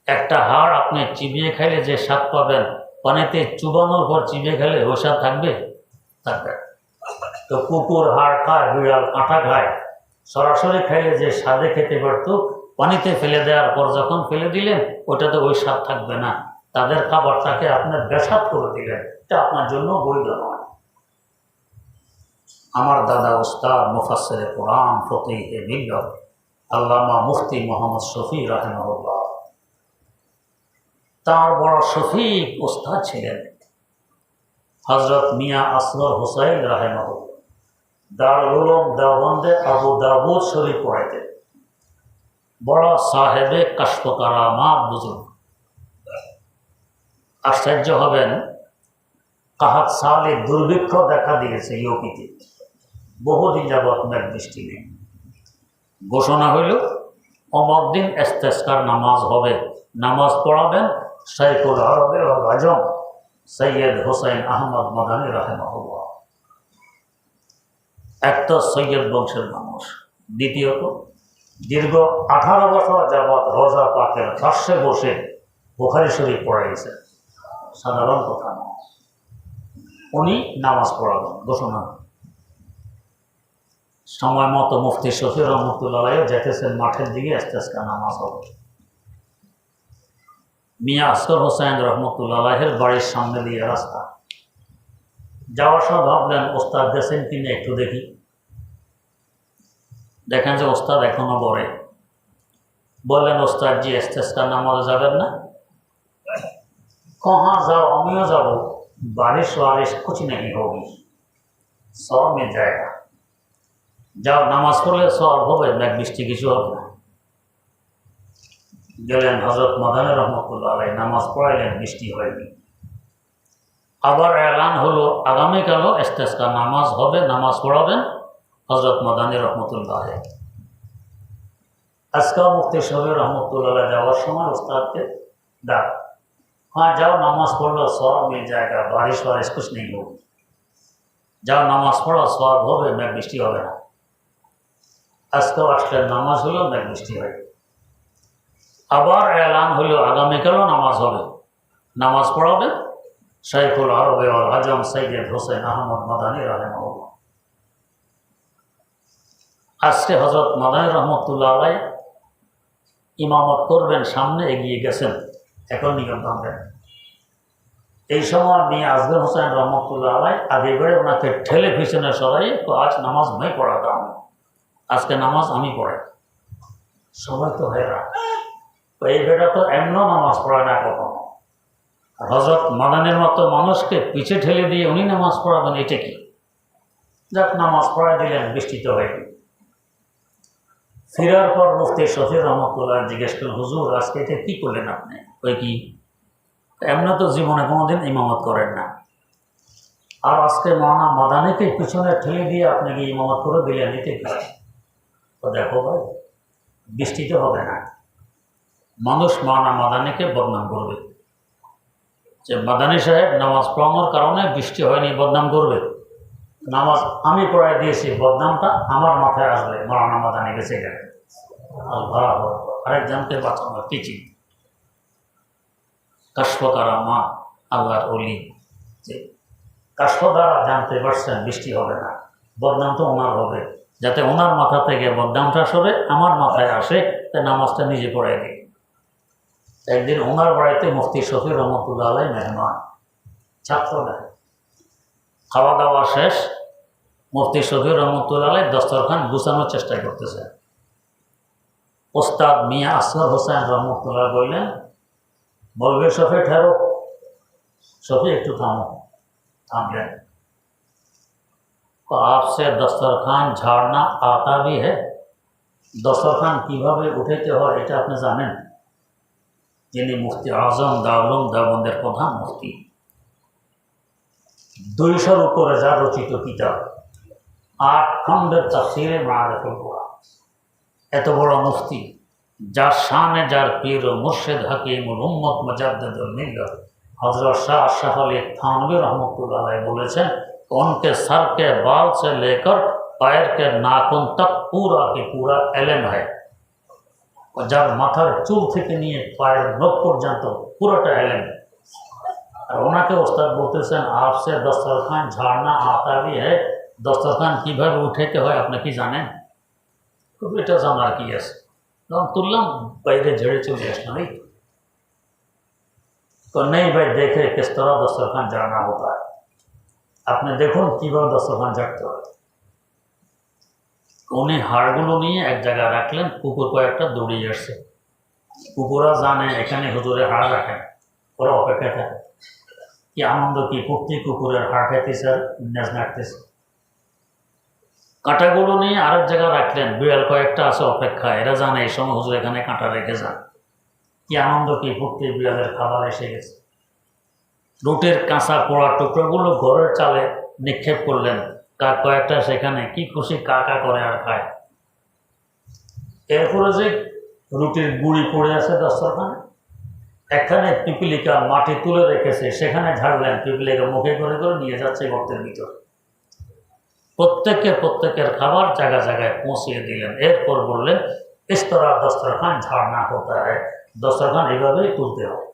একটা হাড় আপনি চিবিয়ে খাইলে যে স্বাদ পাবেন, পানিতে চুবানোর পর চিবিয়ে খেলে ওই স্বাদ থাকবে? থাকবে। তো কুকুর হাড় খায়, বিড়াল কাঁটা খায়, সরাসরি খাইলে যে স্বাদে খেতে পারত, পানিতে ফেলে দেওয়ার পর যখন ফেলে দিলেন, ওটাতে ওই স্বাদ থাকবে না। তাদের খাবারটাকে আপনার বেস্বাদ করে দিলেন, এটা আপনার জন্য বৈধ নয়। আমার দাদা উস্তাদ মুফাসসিরে কোরআন, ফকিহে মিল্লাত আল্লামা মুফতি মোহাম্মদ শফি রাহিমাহুল্লাহ, তার বড় শফিক উস্তাদ ছিলেন হযরত মিয়া আসগর হুসাইন রাহিমাহুল্লাহ। দারুল উলুম দেওবন্দে আবু দাউদ শরীফ পড়াইতেন, বড় সাহেবে কাশফ কারামাত বুজুর্গ। আশ্চর্য হবেন, কাহাত সালে দুর্ভিক্ষ দেখা দিয়েছে ইউপিতে, বহুদিন যাবৎ মেঘ বৃষ্টি নেই। ঘোষণা হইল অমক দিন ইস্তেসকার নামাজ হবে, নামাজ পড়াবেন শাইখুল আরবে ওয়াল আজম সৈয়দ হুসাইন আহমদ মাদানী রাহিমাহুল্লাহ। এক তো সৈয়দ বংশের মানুষ, দ্বিতীয়ত দীর্ঘ 18 বছর যাবৎ রোজা পাকের পাশে বসে বুখারী শরীফ পড়াইছেন, সাধারণ কথা নয়। উনি নামাজ পড়াবেন, ঘোষণা। সময় মতো মুফতি শফি রহমতুল্লাহ যেতেছেন মাঠের দিকে, ইস্তেসকা নামাজ হবে। মিয়া আসগর হোসেন রহমতুল্লাহের বাড়ির সামনে দিয়ে রাস্তা, যাওয়ার সময় ভাবলেন ওস্তাদ গেছেন কিনে একটু দেখি। দেখেন যে ওস্তাদ এখনো বড়ে। বললেন ওস্তাদ জি ইস্তেসকা নামাজে যাবেন না? কहाँ যাও, আমিও যাব। बारिश वारिश कुछ नहीं होगी, সওয়াব মিল जाएगा। যাও নামাজ পড়লে সওয়াব হবে, মেঘ বৃষ্টি কিছু হবে না। গেলেন হযরত মাদানী রহমতুল্লাহ আলাইহি, নামাজ পড়াইলেন, বৃষ্টি হয়নি। আবার এলান হলো আগামীকালও ইস্তেসকা নামাজ হবে, নামাজ পড়াবেন হযরত মাদানী রহমতুল্লাহ আলাইহি। আজকাল মুফতি শফি রহমতুল্লাহ যাওয়ার সময় উস্তাদকে ডাক, हाँ जाओ नमाज पढ़ लो, सवाब मिल जाएगा, बारिश वारिश कुछ नहीं होगी। जाओ नमाज पढ़ो, सवाब হবে, মেঘ বৃষ্টি হবে না। আজকেও আসলেন, নামাজ হলো, মেঘ বৃষ্টি হয়। আবার এলান হলো আগামীকালও নামাজ হবে, নামাজ পড়াবে শাইখুল আরব ওয়াল আজম সৈয়দ হোসেন আহমদ মাদানী রাহিমাহুল্লাহ। আজকে হযরত মাদানী রহমতুল্লাহ আলাইহি ইমামত করবেন, সামনে এগিয়ে গেছেন, এখন নিয়ম ভাঙবেন। এই সময় মিয়া আসগর হোসেন রহমতুল্লাহ আলাইহি আগে বেড়ে ওনাকে ঠেলে পিছনে সরাই, তো আজ নামাজ मैं পড়াতা हूं, আজকে নামাজ আমি পড়াই। সবাই তো हैरान, তো এই বেটা তো এমনও নামাজ পড়ায় না কখনো, হযরত মাদানীর মতো মানুষকে পিছে ঠেলে দিয়ে উনি নামাজ পড়াবেন, এটা কি? যাক নামাজ পড়ায় দিলেন, বৃষ্টি তো হয়নি। ফেরার পর মুফতি শফি রহমতুল্লাহ জিজ্ঞেস করলেন, হুজুর আজকে এটা কি করলেন আপনি? ওই কি, এমনি তো জীবনে কোনোদিন ইমামত করেন না, আর আজকে মাওলানা মাদানীকে পিছনে ঠেলে দিয়ে আপনি কি ইমামত করে দিলেন, এটা কি? তো দেখো ভাই, বৃষ্টিতে হবে না, মানুষ মাওলানা মাদানীকে বদনাম করবে যে মাদানী সাহেব নামাজ পড়ানোর কারণে বৃষ্টি হয়নি, বদনাম করবে। নামাজ আমি পড়াই দিয়েছি, বদনামটা আমার মাথায় আসবে, মাওলানা মাদানী বেঁচে গেলে। আল্লাহ আরেকজনকে বাঁচানো কি চিন্তা। কাশফ কারামা আল্লাহর ওলি, যে কাশফ দ্বারা জানতে পারছেন বৃষ্টি হবে না, বদনাম তো ওনার হবে, যাতে ওনার মাথা থেকে বদনামটা সরে আমার মাথায় আসে, তাই নামাজটা নিজে পড়াই দিই। একদিন ওনার বাড়িতে মুফতি শফি রহমতুল্লাহ আলাইহি মেহমান, ছাত্র না, খাওয়া দাওয়া শেষ, মুফতি শফি রহমতুল্লাহ আলাইহি দস্তরখান গুছানোর চেষ্টা করতেছেন। ওস্তাদ মিয়া আসগর হোসেন রহমতুল্লাহ বললেন, বলবে শফি ঠেরো, শফি একটু থামো। থামলেন। তো आपसे দস্তরখান ঝাড়না আতা भी है, দস্তরখান কিভাবে উঠাইতে হয় এটা আপনি জানেন? যিনি মুফতি আজম দারুল দেওবন্দের প্রধান মুফতি, 200-র উপরে যার রচিত কিতাব, 8 খণ্ডের তাফসীরে মারিফুল কুরআন, এত বড় মুফতি, যার শানে যার পীর ও মুর্শিদ হাকিমুল উম্মত মুজাদ্দিদুল মিল্লাত হযরত শাহ আশরাফ আলী থানভী रहमतुल्लाह अलैह বলেছেন, उनके सर के बाल से लेकर पैर के नाखून तक पूरा के पूरा इल्म है। और যার মাথার চুল থেকে নিয়ে পায়ের নখ পর্যন্ত পুরোটা ইলম। আর ওনাকে ওস্তাদ বলতেছেন, आपसे दस्तरखान झाड़ना आता भी है, দস্তরখান কিভাবে উঠাইতে হয় আপনি কি জানেন? এটা জানার কি আছে? তখন তুললাম, বাইরে ঝেড়ে চলে আসলাম। तो नहीं भाई देखे किस तरह दस्तरखान झाड़ना होता है, আপনি দেখুন কীভাবে দস্তরখান ঝাড়তে হয়। উনি হাড়গুলো নিয়ে এক জায়গায় রাখলেন, কুকুর কয়েকটা দৌড়িয়ে আসছে। কুকুররা জানে এখানে হুজুরে হাড় রাখেন, ওরা অপেক্ষা থাকে। কি আনন্দ, কি ফুর্তি, কুকুরের হাড় খাইতেছে আর নেজ নাড়তেছে। কাঁটাগুলো নিয়ে আরেক জায়গায় রাখলেন, বিড়াল কয়েকটা আছে অপেক্ষা, এরা জানে এই সময় হুজুর এখানে কাঁটা রেখে যান। কি আনন্দ, কি ফুর্তি, বিড়ালের খাবার এসে গেছে। রুটির কাঁচা পোড়া টুকরোগুলো ঘরের চালে নিক্ষেপ করলেন, কাক কয়েকটা সেখানে কি খুশি কা কা করে আর খায়। এরপরে যে রুটির গুঁড়ি পড়ে আছে দস্তরখানে, এখানে পিপিলিকা মাটি তুলে রেখেছে, সেখানে ঝাড়লেন, পিপিলিকা মুখে করে করে নিয়ে যাচ্ছে গর্তের ভিতর। প্রত্যেকের খাবার জায়গা জায়গায় পৌঁছিয়ে দিলেন। এরপর বললেন, इस तरह दस्तरखान झाड़ना होता है, দস্তরখান এভাবেই তুলতে হয়।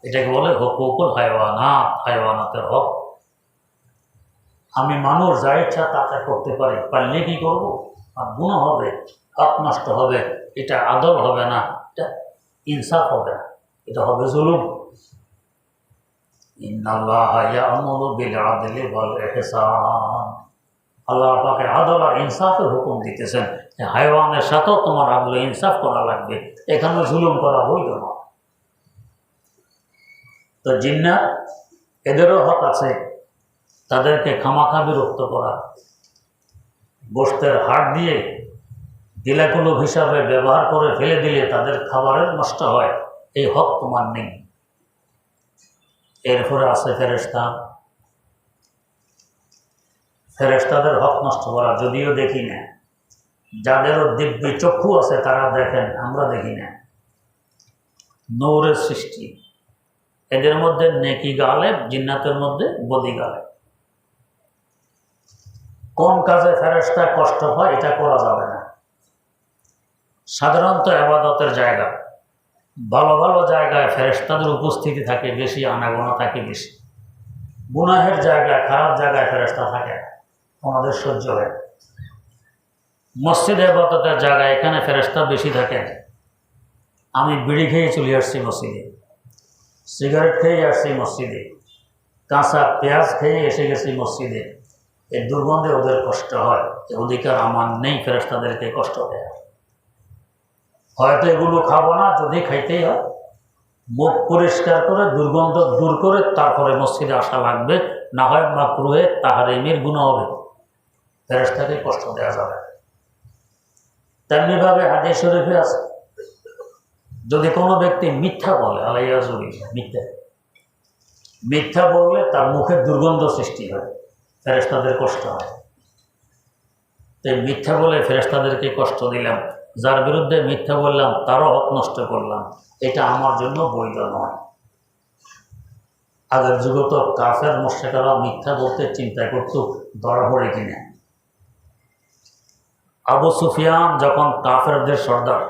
এটাকে বলে হুকুকুল হায়ওয়ানাত, হায়ওয়ানাতের হক। আমি মানুষ যা ইচ্ছা তাকে করতে পারি, পারলে কি করবো? আর গুনাহ হবে, হক নষ্ট হবে, এটা আদল হবে না, এটা ইনসাফ হবে না, এটা হবে জুলুম। ইন্নাল্লাহা ইয়া'মুরু বিল আদলি ওয়াল ইহসান। আল্লাহ পাকে আদল আর ইনসাফের হুকুম দিতেছেন। হাইওয়ানের সাথেও তোমার আদল ইনসাফ করা লাগবে, এখানে জুলুম করা বৈধ না। তো জিন্নাত, এদেরও হক আছে, তাদেরকে খামাখা বিরক্ত করা, গোশতের হাড় দিয়ে দিলাকুলুপ হিসাবে ব্যবহার করে ফেলে দিলে তাদের খাবারের নষ্ট হয়, এই হক তোমার নেই। এরপরে আছে ফেরেশতা, ফেরেশতাদের হক নষ্ট করা, যদিও দেখি না, যাদেরও দিব্য চক্ষু আছে তারা দেখেন, আমরা দেখি না। নূরের সৃষ্টি, এদের মধ্যে নেকি গালেব, জিন্নাতের মধ্যে বদি গালেব। কোন কাজে ফেরেশতা কষ্ট হয় এটা করা যাবে না। সাধারণত ইবাদতের জায়গা, ভালো ভালো জায়গায় ফেরেশতাদের উপস্থিতি থাকে বেশি, আনাগোনা থাকে বেশি। গুনাহের জায়গায়, খারাপ জায়গায় ফেরেশতা থাকে না, আমাদের সহ্য হয়। মসজিদে ইবাদতের জায়গায়, এখানে ফেরেশতা বেশি থাকে। আমি বিড়ি খেয়ে চলে আসছি মসজিদে, সিগারেট খেয়ে আসছি মসজিদে, কাঁচা পেঁয়াজ খেয়ে এসে গেছি মসজিদে, এই দুর্গন্ধে ওদের কষ্ট হয়, এ অধিকার আমার নেই ফেরেশতাদেরকে কষ্ট দেয়। হয়তো এগুলো খাবো না, যদি খাইতেই হয় মুখ পরিষ্কার করে দুর্গন্ধ দূর করে তারপরে মসজিদে আসা লাগবে, না হয় মাকরুহে তাহরিমের গুনাহ হবে, ফেরেশতাকে কষ্ট দেওয়া যাবে। তেমনিভাবে হাদিস শরীফে আছে, যদি কোনো ব্যক্তি মিথ্যা বলে, মিথ্যা বললে তার মুখে দুর্গন্ধ সৃষ্টি হয়, ফেরেশতাদের কষ্ট হয়। তাই মিথ্যা বলে ফেরেশতাদেরকে কষ্ট দিলাম, যার বিরুদ্ধে মিথ্যা বললাম তারও হক নষ্ট করলাম, এটা আমার জন্য বৈধ নয়। আগের যুগে তো কাফের মুশরিকরা মিথ্যা বলতে চিন্তা করত ধরা পড়ে কিনা। আবু সুফিয়ান যখন কাফেরদের সর্দার,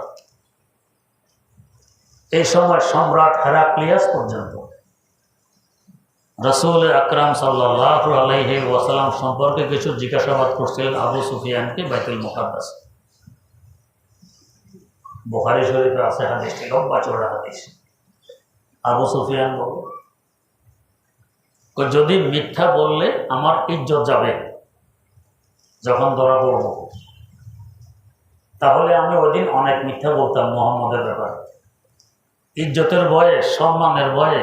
এই সময় সম্রাট হেরাক্লিয়াস পর্যন্ত রাসূল আকরাম সাল্লাল্লাহু আলাইহি ওয়াসাল্লাম সম্পর্কে কিছু জিজ্ঞাসাবাদ করছিলেন আবু সুফিয়ানকে বাইতুল মুকাদ্দাস। বুখারী শরীফে আছে হাদিসটি, লম্বা চওড়া হাদিস। আবু সুফিয়ান বলল, যদি মিথ্যা বললে আমার ইজ্জত যাবে, যখন ধরা পড়ব, তাহলে আমি ওই দিন অনেক মিথ্যা বলতাম মুহাম্মদের ব্যাপারে। ইজ্জতের ভয়ে, সম্মানের ভয়ে,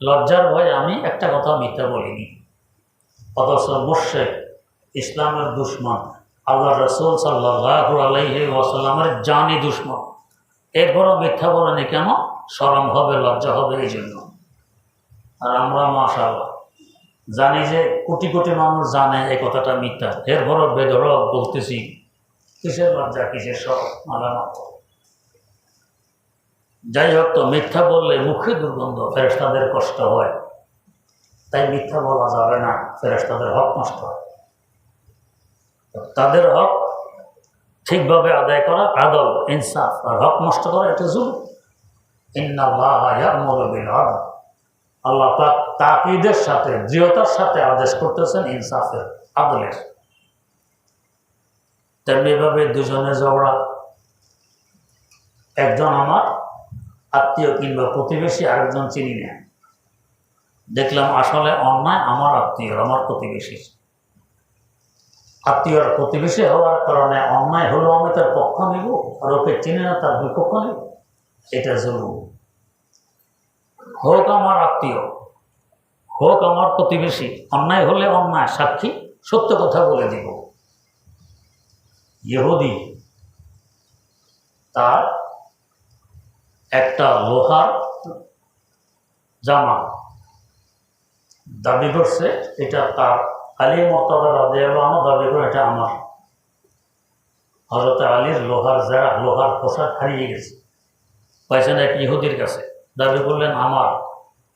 লজ্জার ভয়ে আমি একটা কথা মিথ্যা বলিনি। অথচ মুশরিক, ইসলামের দুশমন, আল্লাহ রাসূল সাল্লাল্লাহু আলাইহি ওয়াসাল্লামের জানি দুশমন, এরপরও মিথ্যা বলেনি কেন? শরম হবে, লজ্জা হবে, এই জন্য। আর আমরা মাশাআল্লাহ জানি যে কোটি কোটি মানুষ জানে এই কথাটা মিথ্যা, এরপরও বেধড়ক বলতেছি, কিসের লজ্জা, কিসের শরম, আলামত। যাই হোক, তো মিথ্যা বললে মুখে দুর্গন্ধ, ফেরেশতাদের কষ্ট হয়, তাই মিথ্যা বলা যাবে না, ফেরেশতাদের হক নষ্ট হয়। তাদের হক ঠিকভাবে আদায় করা আদল, ইনসাফ, আর হক নষ্ট করা এটা জুলুম। ইন্নাল্লাহা ইয়া'মুরু বিল আদল, আল্লাহ পাক তাকিদের সাথে, দৃঢ়তার সাথে আদেশ করতেছেন ইনসাফের, আদলের। তেমনিভাবে দুজনের ঝগড়া, একজন আমার আত্মীয় কিংবা প্রতিবেশী, আরেকজন চিনি না, দেখলাম আসলে অন্যায় আমার আত্মীয়, আমার প্রতিবেশী। আত্মীয় আর প্রতিবেশী হওয়ার কারণে অন্যায় হলেও আমি তার পক্ষ নিব, আর ওকে চিনি না তার বিপক্ষ নিব, এটা জরুরি। হোক আমার আত্মীয়, হোক আমার প্রতিবেশী, অন্যায় হলে অন্যায়, সাক্ষী, সত্য কথা বলে দিব। ইহুদি তার একটা লোহার জামা দাবি করছে, এটা তার, আলী মুর্তজা রাদিয়াল্লাহু আনহু দাবি করে এটা আমার। হযরত আলীর লোহার জামা, লোহার পোশাক হারিয়ে গেছে, পাইছেন এক ইহুদির কাছে, দাবি করলেন আমার।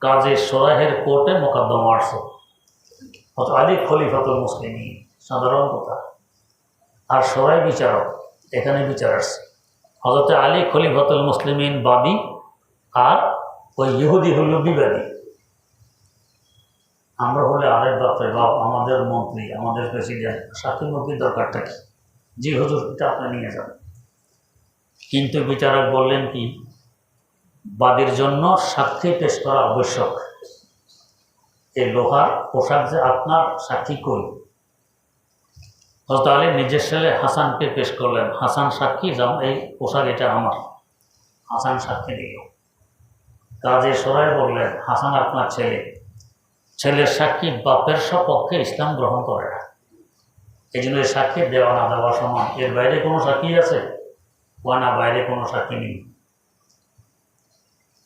কাজী সোরাহের কোর্টে মোকদ্দমা আসছে। হযরত আলী খলিফাতুল মুসলিমিন, সাধারণ কথা, আর সোরাই বিচারক, এখানে বিচার আসছে। হযরত আলী খলিফাতুল মুসলিমিন বাদী, আর ওই ইহুদি হল বিবাদী। আমরা হলে আরেক বাপরে বাপ, আমাদের মন্ত্রী, আমাদের প্রেসিডেন্ট, সাক্ষী মুক্তির দরকারটা কি? জি হুজুর, এটা আপনি নিয়ে যান। কিন্তু বিচারক বললেন কি, বাদীর জন্য সাক্ষী পেশ করা আবশ্যক। এই লোহার পোশাক যে আপনার, সাক্ষী কই? হযরত আলী নিজের ছেলে হাসানকে পেশ করলেন, হাসান সাক্ষী, যেমন এই পোশাক এটা আমার। হাসান সাক্ষী দিল। কাজী সরাই বললেন, হাসান আপনার ছেলে, ছেলের সাক্ষী বাপের সপক্ষে ইসলাম গ্রহণ করে না, এই জন্য সাক্ষী দেওয়া না দেওয়া সমান। এর বাইরে কোনো সাক্ষী আছে? না, বাইরে কোনো সাক্ষী নেই।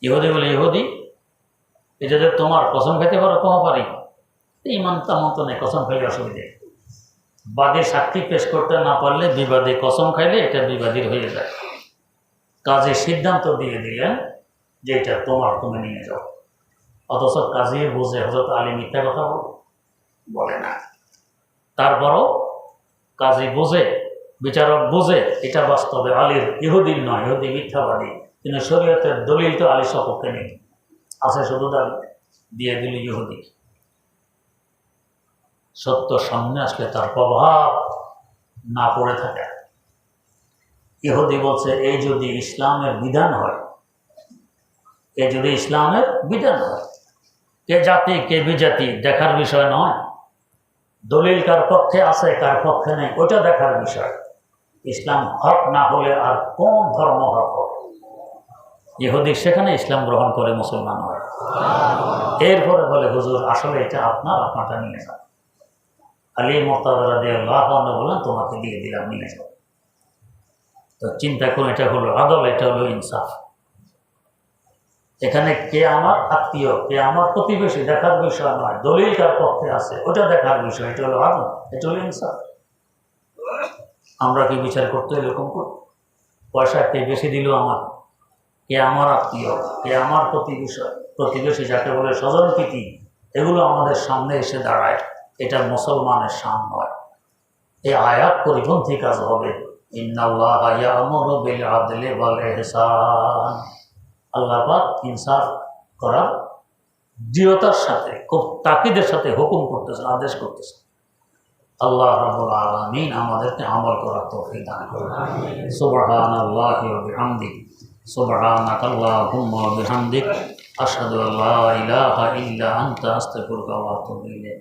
ইহুদি বলে, ইহুদি এটা যে তোমার, কসম খেতে পারো? কম পারি। ইমান তেমন তো নেই, কসম খাইলে অসুবিধে। বাদী সাক্ষী পেশ করতে না পারলে বিবাদী কসম খাইলে এটা বিবাদীর হয়ে যায়। কাজে সিদ্ধান্ত দিয়ে দিলেন যে এটা তোমার, তুমি নিয়ে যাও। অথচ কাজী বুঝে হযরত আলী মিথ্যা কথা বলে না। তারপরও কাজী বুঝে, বিচারক বুঝে এটা বাস্তবে আলীর, ইহুদির নয়, ইহুদি মিথ্যাবাদী। কিন্তু শরীয়তের দলিল তো আলীর সপক্ষে নেই, আছে শুধু দাবি, দিয়ে দিল ইহুদি। সত্য সামনে আসলে তার প্রভাব না পড়ে থাকে। ইহুদি বলছে, এই যদি ইসলামের বিধান হয়, এই যদি ইসলামের বিধান হয়, কে জাতি কে বিজাতি দেখার বিষয় নয়, দলিল কার পক্ষে আছে কার পক্ষে নেই ওটা দেখার বিষয়। ইসলাম হক না হলে আর কোন ধর্ম হক হবে? ইহুদি সেখানে ইসলাম গ্রহণ করে মুসলমান হয়। এরপরে বলে, হুজুর আসলে এটা আপনার, আপনারটা নিয়ে যান। আলী মুরতাযা রাদিয়াল্লাহু আনহু বলেন, তোমাকে দিয়ে দিলাম, নিয়ে যাও। তো চিন্তা করুন, এটা হলো আদল, এটা হলো ইনসাফ। এখানে কে আমার আত্মীয়, কে আমার প্রতিবেশী দেখার বিষয় নয়, দলিল কার পক্ষে আছে ওটা দেখার বিষয়। এটা হলো আদল, এটা হলো ইনসাফ। আমরা কি বিচার করতে এরকম করি? পয়সা কে বেশি দিল আমার, কে আমার আত্মীয়, কে আমার প্রতিবেশী যাকে বলে স্বজনপ্রীতি, এগুলো আমাদের সামনে এসে দাঁড়ায়, এটা মুসলমানের শান নয়। এই আয়াত পরিপন্থী কাজ হবে। ইন্নাল্লাহা ইয়া'মুরু বিল আদলি ওয়াল ইহসান। আল্লাহ পাক ইনসাফ করার দৃঢ়তার সাথে, খুব তাকিদের সাথে হুকুম করতেছেন, আদেশ করতেছেন। আল্লাহ রাব্বুল আলামিন আমাদেরকে আমল করার তৌফিক দান করুন। সুবহানাল্লাহি ওয়া বিহামদিহি, সুবহানাকাল্লাহুম্মা ওয়া বিহামদিক, আশহাদু আল্লা ইলাহা ইল্লা আনতা, আস্তাগফিরুকা ওয়া আতুবু ইলাইক।